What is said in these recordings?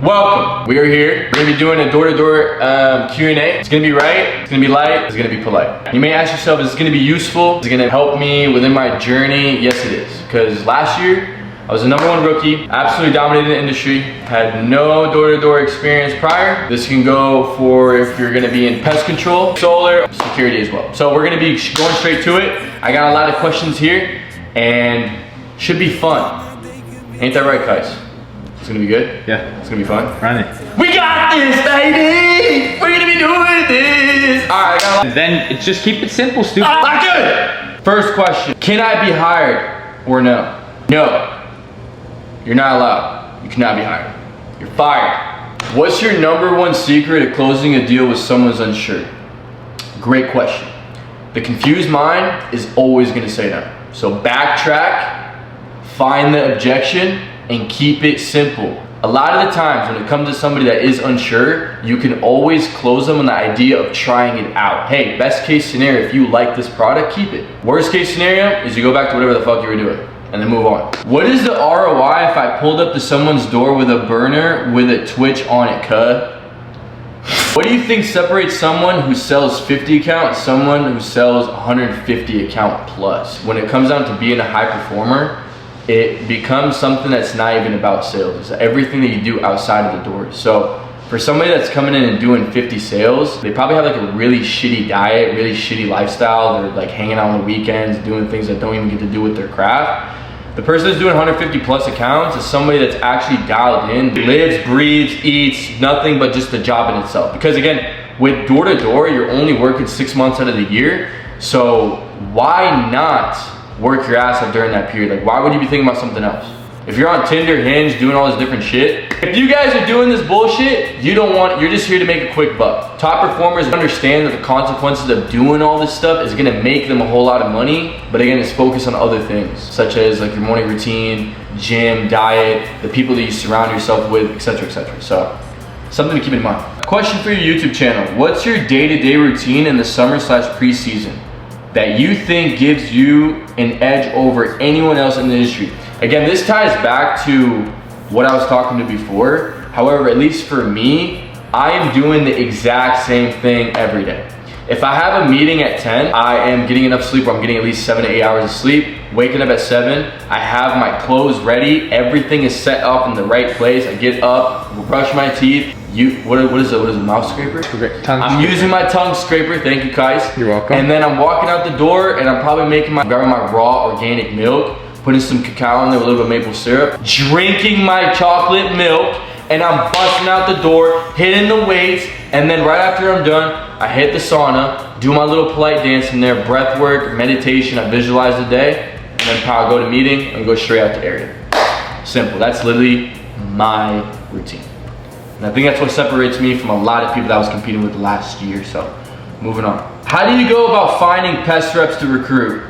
Welcome. We are here. We're gonna be doing a door-to-door Q&A. It's gonna be right, it's gonna be light, it's gonna be polite. You may ask yourself, is this gonna be useful? Is it gonna help me within my journey? Yes, it is. Because last year, I was the #1 rookie, absolutely dominated the industry, had no door-to-door experience prior. This can go for if you're gonna be in pest control, solar, security as well. So we're gonna be going straight to it. I got a lot of questions here and should be fun. Ain't that right, guys? It's gonna be good? Yeah. It's gonna be fun? Run it. We got this, baby! We're gonna be doing this! Alright, I got a lot. Then just keep it simple, stupid. Not good! First question, can I be hired or no? No. You're not allowed. You cannot be hired. You're fired. What's your #1 secret of closing a deal with someone's unsure? Great question. The confused mind is always gonna say no. So backtrack, find the objection, and keep it simple. A lot of the times when it comes to somebody that is unsure, you can always close them on the idea of trying it out. Hey, best case scenario, if you like this product, keep it. Worst case scenario is you go back to whatever the fuck you were doing and then move on. What is the ROI if I pulled up to someone's door with a burner with a twitch on it, cuh? What do you think separates someone who sells 50 account and someone who sells 150 account plus? When it comes down to being a high performer, it becomes something that's not even about sales. It's everything that you do outside of the door. So for somebody that's coming in and doing 50 sales, they probably have like a really shitty diet, really shitty lifestyle. They're like hanging out on the weekends, doing things that don't even get to do with their craft. The person that's doing 150 plus accounts is somebody that's actually dialed in, lives, breathes, eats, nothing but just the job in itself. Because again, with door to door, you're only working 6 months out of the year. So why not work your ass off during that period? Like, why would you be thinking about something else? If you're on Tinder, Hinge, doing all this different shit, if you guys are doing this bullshit, you're just here to make a quick buck. Top performers understand that the consequences of doing all this stuff is gonna make them a whole lot of money, but again, it's focused on other things, such as like your morning routine, gym, diet, the people that you surround yourself with, etc., etc. So, something to keep in mind. Question for your YouTube channel. What's your day-to-day routine in the summer/preseason that you think gives you an edge over anyone else in the industry? Again, this ties back to what I was talking to before. However, at least for me, I am doing the exact same thing every day. If I have a meeting at 10, I am getting enough sleep, or I'm getting at least 7 to 8 hours of sleep, waking up at 7, I have my clothes ready, everything is set up in the right place, I get up, brush my teeth. What is a mouth scraper? I'm using my tongue scraper, thank you guys. You're welcome. And then I'm walking out the door and I'm probably grabbing my raw organic milk, putting some cacao in there with a little bit of maple syrup, drinking my chocolate milk, and I'm busting out the door, hitting the weights, and then right after I'm done, I hit the sauna, do my little polite dance in there, breath work, meditation, I visualize the day, and then power go to meeting and go straight out to area. Simple, that's literally my routine. And I think that's what separates me from a lot of people that I was competing with last year, so moving on. How do you go about finding pest reps to recruit?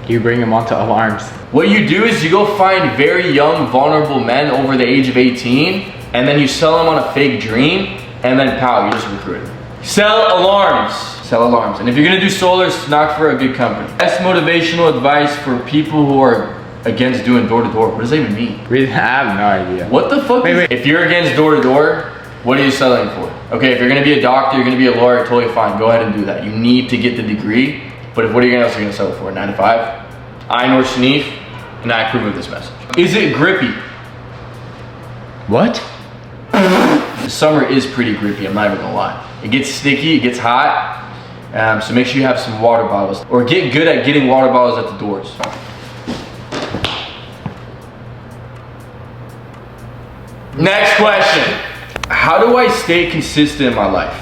You bring them onto alarms. What you do is you go find very young, vulnerable men over the age of 18, and then you sell them on a fake dream, and then pow, you just recruit them. Sell alarms. Sell alarms. And if you're gonna do solar, knock for a good company. Best motivational advice for people who are against doing door-to-door. What does that even mean? Really? I have no idea. What the fuck? Wait. If you're against door-to-door, what are you selling for? Okay, if you're gonna be a doctor, you're gonna be a lawyer, totally fine. Go ahead and do that. You need to get the degree. But what else are you gonna sell it for? 9 to 5? I, Nor Sneef, and I approve of this message. Is it grippy? What? The summer is pretty grippy, I'm not even gonna lie. It gets sticky, it gets hot, so make sure you have some water bottles. Or get good at getting water bottles at the doors. Next question. How do I stay consistent in my life?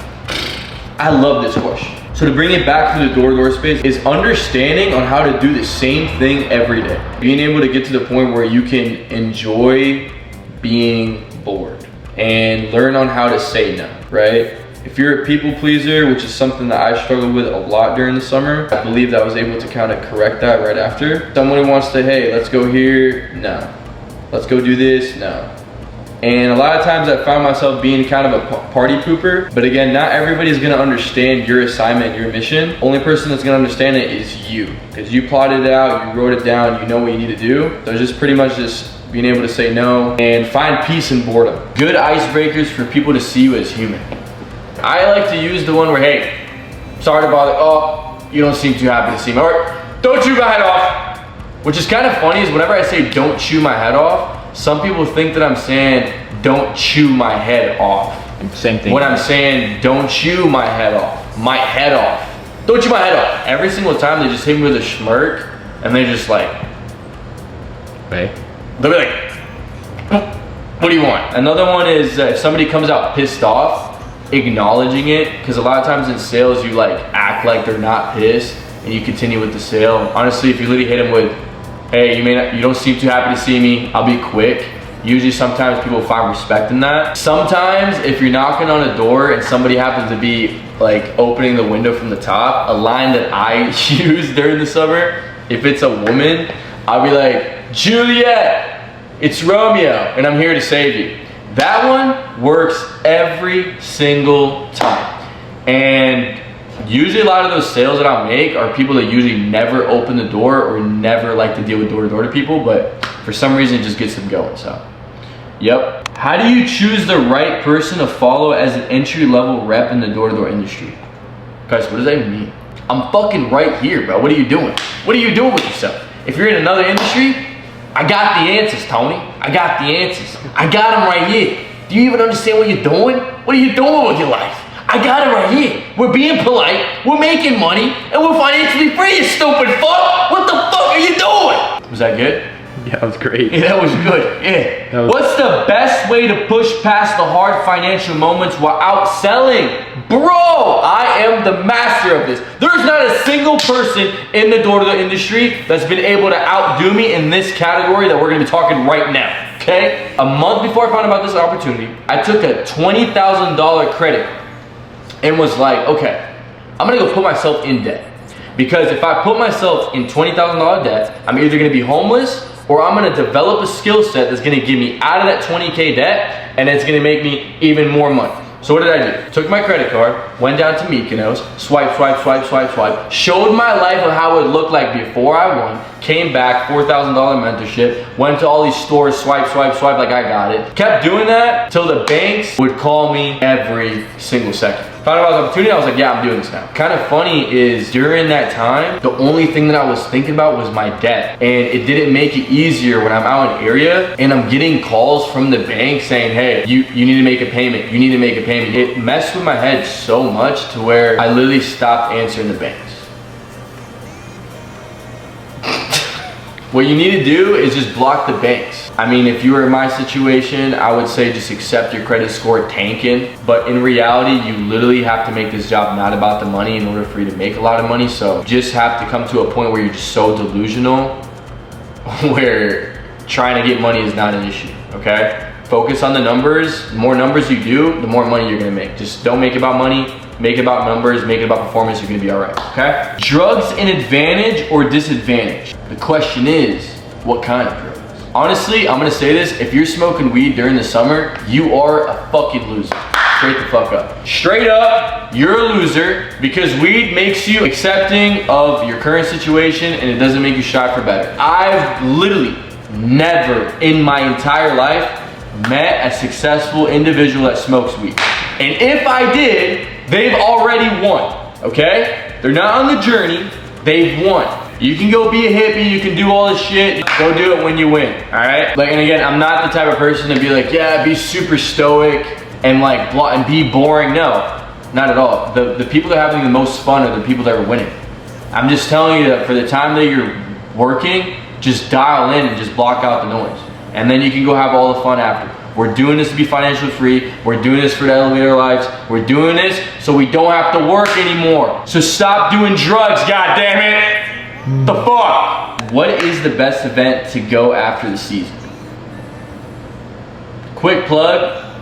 I love this question. So to bring it back to the door-to-door space is understanding on how to do the same thing every day. Being able to get to the point where you can enjoy being bored and learn on how to say no, right? If you're a people pleaser, which is something that I struggled with a lot during the summer, I believe that I was able to kind of correct that right after. Someone who wants to, hey, let's go here, no. Let's go do this, no. And a lot of times I found myself being kind of a party pooper. But again, not everybody's gonna understand your assignment, your mission. Only person that's gonna understand it is you. Because you plotted it out, you wrote it down, you know what you need to do. So just pretty much just being able to say no and find peace in boredom. Good icebreakers for people to see you as human. I like to use the one where, hey, sorry to bother, oh, you don't seem too happy to see me. Or, don't chew my head off. Which is kind of funny is whenever I say don't chew my head off, some people think that I'm saying don't chew my head off. Same thing. When I'm saying don't chew my head off. My head off. Don't chew my head off. Every single time they just hit me with a smirk and they're just like, Right. they'll be like, what do you want? Another one is if somebody comes out pissed off, acknowledging it, because a lot of times in sales you like act like they're not pissed and you continue with the sale. Honestly, if you literally hit them with, hey, you don't seem too happy to see me, I'll be quick. Usually sometimes people find respect in that. Sometimes if you're knocking on a door and somebody happens to be like opening the window from the top, a line that I use during the summer, if it's a woman, I'll be like, Juliet, it's Romeo, and I'm here to save you. That one works every single time. And usually a lot of those sales that I'll make are people that usually never open the door or never like to deal with door-to-door to people, but for some reason it just gets them going, so. Yep. How do you choose the right person to follow as an entry-level rep in the door-to-door industry? Guys, what does that even mean? I'm fucking right here, bro. What are you doing? What are you doing with yourself? If you're in another industry, I got the answers, Tony. I got the answers. I got them right here. Do you even understand what you're doing? What are you doing with your life? I got it right here. We're being polite, we're making money, and we're financially free, you stupid fuck! What the fuck are you doing? Was that good? Yeah, that was great. Yeah, that was good. Yeah. What's the best way to push past the hard financial moments while outselling? Bro, I am the master of this. There's not a single person in the door-to-door industry that's been able to outdo me in this category that we're gonna be talking right now, okay? A month before I found out about this opportunity, I took a $20,000 credit and was like, okay, I'm gonna go put myself in debt. Because if I put myself in $20,000 debt, I'm either gonna be homeless or I'm gonna develop a skill set that's gonna get me out of that 20K debt and it's gonna make me even more money. So what did I do? Took my credit card, went down to Mykonos, swipe, showed my life of how it looked like before I won, came back, $4,000 mentorship, went to all these stores, swipe like I got it. Kept doing that till the banks would call me every single second. Found out about the opportunity, I was like, yeah, I'm doing this now. Kind of funny is during that time, the only thing that I was thinking about was my debt. And it didn't make it easier when I'm out in area and I'm getting calls from the bank saying, hey, you need to make a payment, you need to make a payment. It messed with my head so much to where I literally stopped answering the banks. What you need to do is just block the banks. I mean, if you were in my situation, I would say just accept your credit score tanking. But in reality, you literally have to make this job not about the money in order for you to make a lot of money. So just have to come to a point where you're just so delusional where trying to get money is not an issue, okay? Focus on the numbers. The more numbers you do, the more money you're gonna make. Just don't make it about money. Make it about numbers, make it about performance, you're gonna be all right, okay? Drugs an advantage or disadvantage? The question is, what kind of drugs? Honestly, I'm gonna say this, if you're smoking weed during the summer, you are a fucking loser. Straight the fuck up. Straight up, you're a loser because weed makes you accepting of your current situation and it doesn't make you strive for better. I've literally never in my entire life met a successful individual that smokes weed. And if I did, they've already won, okay? They're not on the journey, they've won. You can go be a hippie, you can do all this shit, go do it when you win, all right? Like, and again, I'm not the type of person to be like, yeah, be super stoic and like, and be boring. No, not at all. The people that are having the most fun are the people that are winning. I'm just telling you that for the time that you're working, just dial in and just block out the noise. And then you can go have all the fun after. We're doing this to be financially free. We're doing this for the elevator lives. We're doing this so we don't have to work anymore. So stop doing drugs, god damn it. The fuck? What is the best event to go after the season? Quick plug,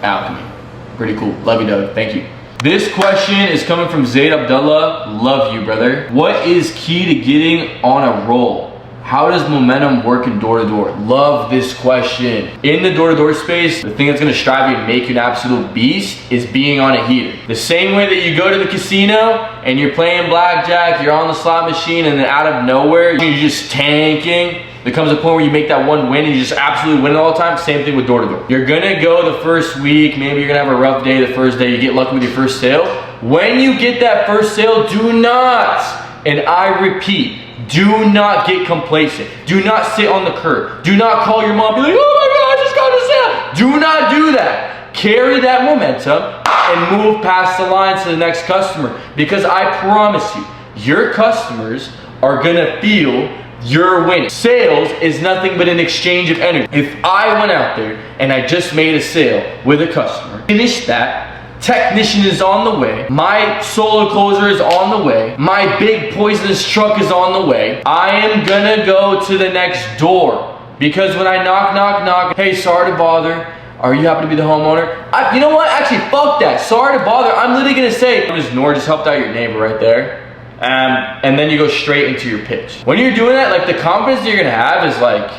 Alchemy. Pretty cool. Love you, Doug. Thank you. This question is coming from Zaid Abdullah. Love you, brother. What is key to getting on a roll? How does momentum work in door-to-door? Love this question. In the door-to-door space, the thing that's gonna strive you and make you an absolute beast is being on a heater. The same way that you go to the casino and you're playing blackjack, you're on the slot machine, and then out of nowhere, you're just tanking. There comes a point where you make that one win and you just absolutely win it all the time. Same thing with door-to-door. You're gonna go the first week, maybe you're gonna have a rough day the first day, you get lucky with your first sale. When you get that first sale, do not, and I repeat, do not get complacent. Do not sit on the curb. Do not call your mom and be like, oh my God, I just got a sale. Do not do that. Carry that momentum and move past the line to the next customer, because I promise you, your customers are gonna feel you're winning. Sales is nothing but an exchange of energy. If I went out there and I just made a sale with a customer, finished that, technician is on the way, my solar closer is on the way, my big poisonous truck is on the way, I am gonna go to the next door. Because when I knock, hey, sorry to bother, are you happen to be the homeowner? You know what, actually, fuck that, sorry to bother, I'm literally gonna say, Nor just helped out your neighbor right there. And then you go straight into your pitch. When you're doing that, like, the confidence that you're gonna have is like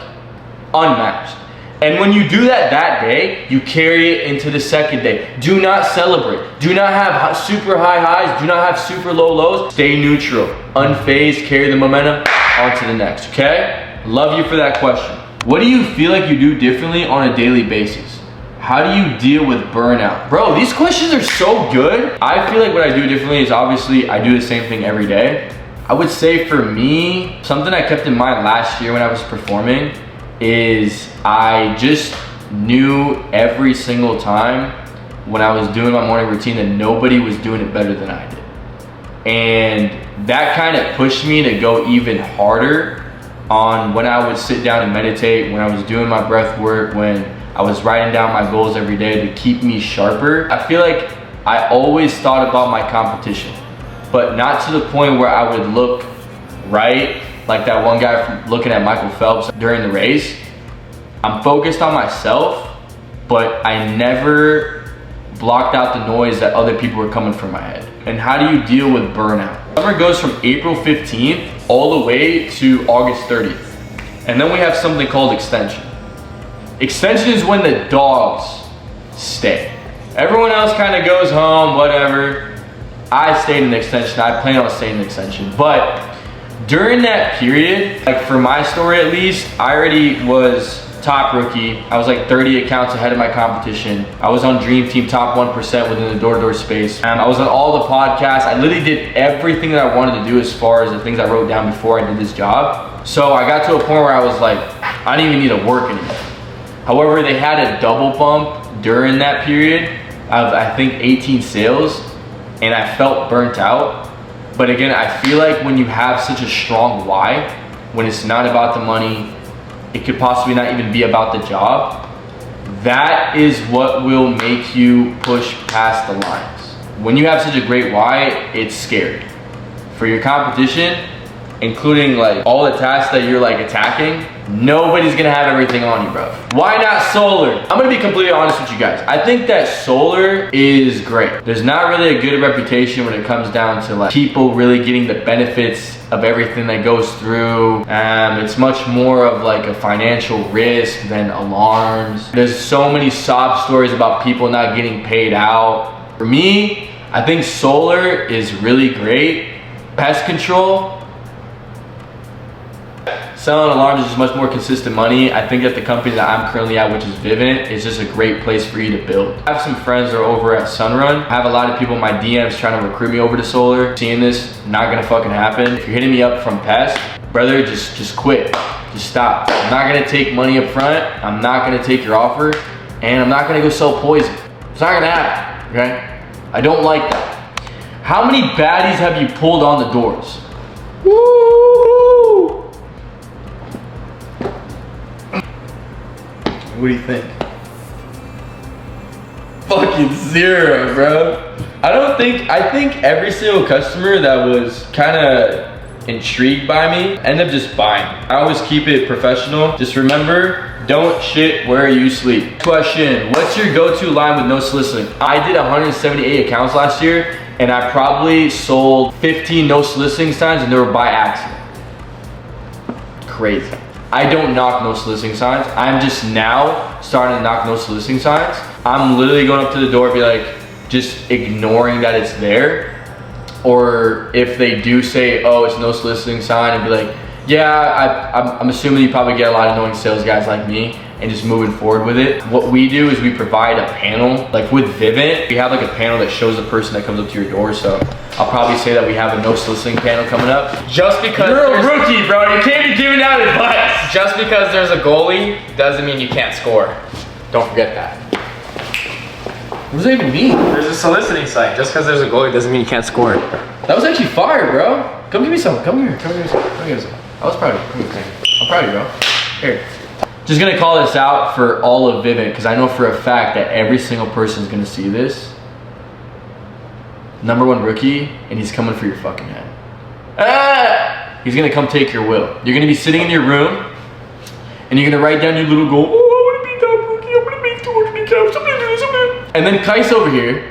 unmatched. And when you do that day, you carry it into the second day. Do not celebrate. Do not have super high highs. Do not have super low lows. Stay neutral, unfazed, carry the momentum on to the next, okay? Love you for that question. What do you feel like you do differently on a daily basis? How do you deal with burnout? Bro, these questions are so good. I feel like what I do differently is obviously I do the same thing every day. I would say for me, something I kept in mind last year when I was performing is I just knew every single time when I was doing my morning routine that nobody was doing it better than I did. And that kind of pushed me to go even harder on when I would sit down and meditate, when I was doing my breath work, when I was writing down my goals every day to keep me sharper. I feel like I always thought about my competition, but not to the point where I would look right like that one guy from looking at Michael Phelps during the race. I'm focused on myself, but I never blocked out the noise that other people were coming from my head. And how do you deal with burnout? Summer goes from April 15th all the way to August 30th. And then we have something called extension. Extension is when the dogs stay. Everyone else kind of goes home, whatever. I stayed in the extension. I plan on staying in the extension. But during that period, like for my story at least, I already was top rookie. I was like 30 accounts ahead of my competition. I was on Dream Team top 1% within the door-to-door space. I was on all the podcasts. I literally did everything that I wanted to do as far as the things I wrote down before I did this job. So I got to a point where I was like, I didn't even need to work anymore. However, they had a double bump during that period of I think 18 sales, and I felt burnt out. But again, I feel like when you have such a strong why, when it's not about the money, it could possibly not even be about the job, that is what will make you push past the lines. When you have such a great why, it's scary. For your competition, including like all the tasks that you're like attacking, nobody's gonna have everything on you, bro. Why not solar? I'm gonna be completely honest with you guys. I think that solar is great. There's not really a good reputation when it comes down to like people really getting the benefits of everything that goes through. It's much more of like a financial risk than alarms. There's so many sob stories about people not getting paid out. For me, I think solar is really great. Pest control, selling alarms is just much more consistent money. I think that the company that I'm currently at, which is Vivint, is just a great place for you to build. I have some friends that are over at Sunrun. I have a lot of people in my DMs trying to recruit me over to solar. Seeing this, not gonna fucking happen. If you're hitting me up from Pest, brother, just quit. Just stop. I'm not gonna take money up front. I'm not gonna take your offer. And I'm not gonna go sell poison. It's not gonna happen, okay? I don't like that. How many baddies have you pulled on the doors? Woo! What do you think? Fucking zero, bro. I think every single customer that was kind of intrigued by me ended up just buying. I always keep it professional. Just remember, don't shit where you sleep. Question, what's your go-to line with no soliciting? I did 178 accounts last year, and I probably sold 15 no soliciting signs, and they were by accident. crazy. I don't knock no soliciting signs. I'm just now starting to knock no soliciting signs. I'm literally going up to the door and be like, just ignoring that it's there. Or if they do say, oh, it's no soliciting sign, and be like, yeah, I'm assuming you probably get a lot of annoying sales guys like me, and just moving forward with it. What we do is we provide a panel, like with Vivint, we have like a panel that shows the person that comes up to your door. So I'll probably say that we have a no soliciting panel coming up. Just because you're a rookie, bro, you can't be giving out advice. Just because there's a goalie doesn't mean you can't score. Don't forget that. What does that even mean? There's a soliciting site. Just because there's a goalie doesn't mean you can't score. That was actually fire, bro. Come give me some. Come here. Come give me some. Come give me some. I was proud of you. I'm proud of you, bro. Here. Just gonna call this out for all of Vivint, because I know for a fact that every single person is gonna see this. #1 rookie, and he's coming for your fucking head. Ah! He's gonna come take your will. You're gonna be sitting in your room, and you're gonna write down your little goal. Oh, I wanna be top rookie. I'm gonna make 200 caps. I'm gonna do this. And then Kais over here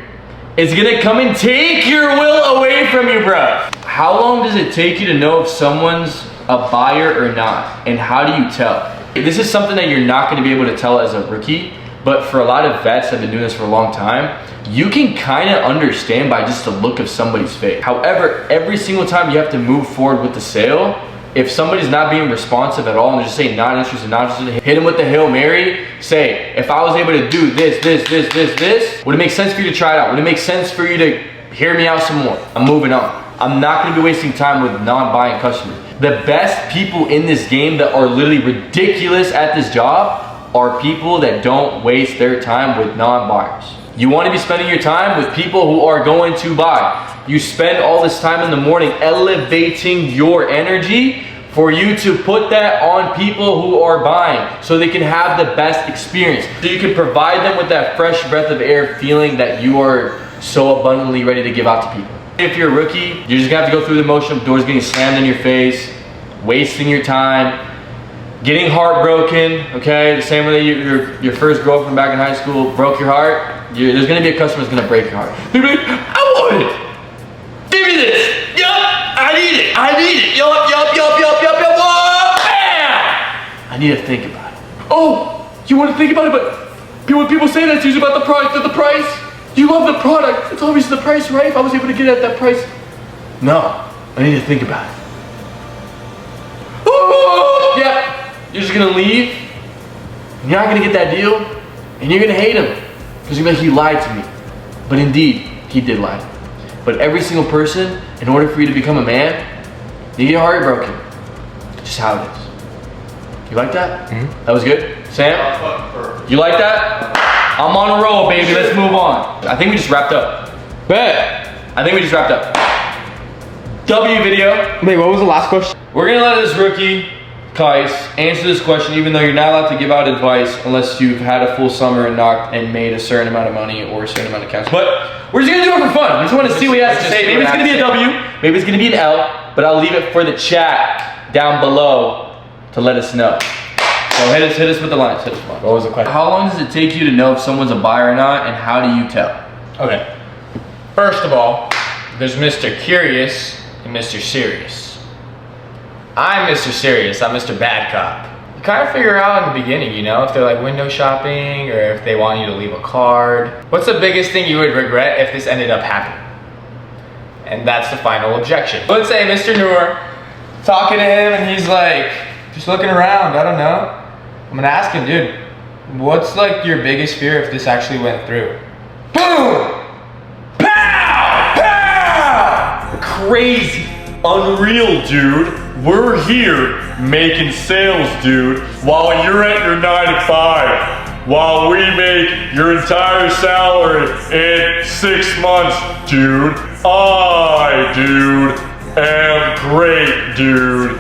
is gonna come and take your will away from you, bro. How long does it take you to know if someone's a buyer or not? And how do you tell? This is something that you're not gonna be able to tell as a rookie, but for a lot of vets that have been doing this for a long time, you can kind of understand by just the look of somebody's face. However, every single time you have to move forward with the sale, if somebody's not being responsive at all and they're just saying not interested, hit them with the Hail Mary. Say, if I was able to do this, would it make sense for you to try it out? Would it make sense for you to hear me out some more? I'm moving on. I'm not gonna be wasting time with non-buying customers. The best people in this game that are literally ridiculous at this job are people that don't waste their time with non-buyers. You wanna be spending your time with people who are going to buy. You spend all this time in the morning elevating your energy for you to put that on people who are buying so they can have the best experience. So you can provide them with that fresh breath of air feeling that you are so abundantly ready to give out to people. If you're a rookie, you're just gonna have to go through the motion of doors getting slammed in your face, wasting your time, getting heartbroken, okay? The same way that your first girlfriend back in high school broke your heart, there's gonna be a customer that's gonna break your heart. They're like, I want it. Give me this. Yup, I need it. I need it. Yup. Whoa, bam! I need to think about it. Oh, you want to think about it, but when people say that, it's usually about the product. The price. You love the product. It's always the price, right? If I was able to get it at that price. No, I need to think about it. Oh, yep. You're just gonna leave. You're not gonna get that deal, and you're gonna hate him because you're like, he lied to me. But indeed, he did lie to me. But every single person, in order for you to become a man, you get heartbroken. Just how it is. You like that? Mm-hmm. That was good? Sam? You like that? I'm on a roll, baby. Let's move on. I think we just wrapped up. Bet. I think we just wrapped up. W video. Wait, what was the last question? We're gonna let this rookie, Kais, answer this question, even though you're not allowed to give out advice unless you've had a full summer and knocked and made a certain amount of money or a certain amount of cash. But we're just gonna do it for fun. We just wanna see what he has to say. Maybe it's gonna be a W, maybe it's gonna be an L, but I'll leave it for the chat down below to let us know. So hit us with the lines. Hit us with the lines. What was the question? How long does it take you to know if someone's a buyer or not, and how do you tell? Okay. First of all, there's Mr. Curious and Mr. Serious. I'm Mr. Serious. I'm Mr. Bad Cop. You kind of figure out in the beginning, you know, if they're like window shopping or if they want you to leave a card. What's the biggest thing you would regret if this ended up happening? And that's the final objection. Let's say Mr. Noor, talking to him and he's like, just looking around, I don't know. I'm gonna ask him, dude, what's like your biggest fear if this actually went through? Boom! Pow! Pow! Crazy. Unreal, dude. We're here making sales, dude, while you're at your 9 to 5. While we make your entire salary in 6 months, dude. I, dude, am great, dude.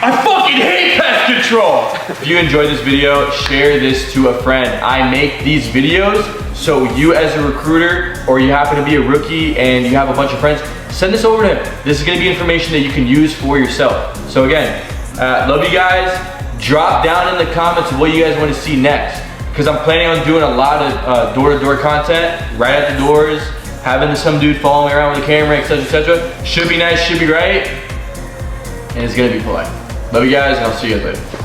I fucking hate pest control! If you enjoyed this video, share this to a friend. I make these videos so you as a recruiter, or you happen to be a rookie and you have a bunch of friends, send this over to him. This is gonna be information that you can use for yourself. So again, love you guys. Drop down in the comments what you guys wanna see next, because I'm planning on doing a lot of door-to-door content, right at the doors, having some dude following around with a camera, etc., etc. Should be nice, should be right, and it's gonna be polite. Love you guys, and I'll see you guys later.